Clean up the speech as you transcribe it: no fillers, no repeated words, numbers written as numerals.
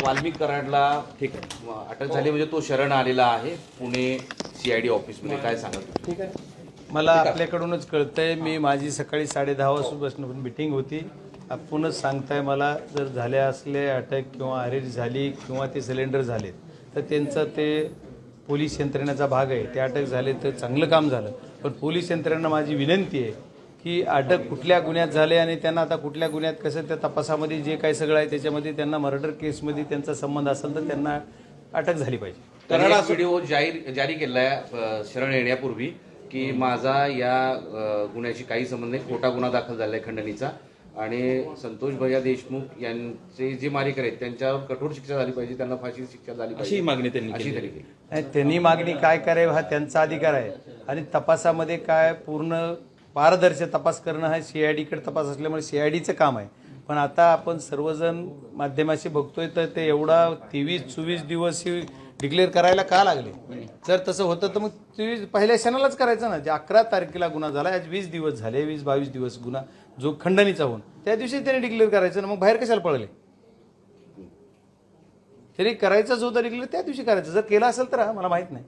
वाल्मिक कराडला अटक झाली म्हणजे तो शरण आलेला आहे पुणे CID ऑफिसमध्ये, काय सांगा? ठीक आहे, मला आपल्याकडूनच कळतंय. मी माझी सकाळी 10:30 वाजतापासून मीटिंग होती. आपणच सांगताय मला जर झाल्या असले अटक किंवा अरेस्ट झाली किंवा ते सिलेंडर झाले तर त्यांचं ते पोलीस यंत्रणेचा भाग आहे. ते अटक झाले तर चांगलं काम झालं, पण पोलीस यंत्रणेला माझी विनंती आहे की अटक कुठल्या गुन्ह्यात झाले आणि त्यांना आता कुठल्या गुन्ह्यात कसं त्या तपासामध्ये जे काही सगळं आहे त्याच्यामध्ये त्यांना मर्डर केसमध्ये त्यांचा संबंध असेल तर त्यांना अटक झाली पाहिजे. कराडा व्हिडिओ जारी केला आहे शरण येण्यापूर्वी की माझा या गुन्ह्याशी काही संबंध नाही, खोटा गुन्हा दाखल झाला आहे खंडणीचा आणि संतोष भैया देशमुख यांचे जे मारेकरी आहेत त्यांच्यावर कठोर शिक्षा झाली पाहिजे, त्यांना फाशीची शिक्षा झाली पाहिजे, अशी मागणी त्यांनी अशी केली. केली. नाही, त्यांनी मागणी काय करावी हा त्यांचा अधिकार आहे आणि तपासामध्ये काय पूर्ण पारदर्शक तपास करणं हा CIDकडे तपास असल्यामुळे CIDचं काम आहे. पण आता आपण सर्वजण माध्यमाशी बघतोय तर ते एवढा 23-24 दिवस डिक्लेअर करायला का लागले? जर तसं होतं तर मग 23 पहिल्या क्षणालाच करायचं ना. जे 11 तारखेला गुन्हा झाला, आज 20 दिवस झाले, 20-22 दिवस गुन्हा जो खंडणीचा होऊन त्या दिवशी त्यांनी डिक्लेअर करायचं ना. मग बाहेर कशाला पळले? तरी करायचंच होतं डिक्लेअर त्या दिवशी करायचं. जर केलं असेल तर मला माहित नाही.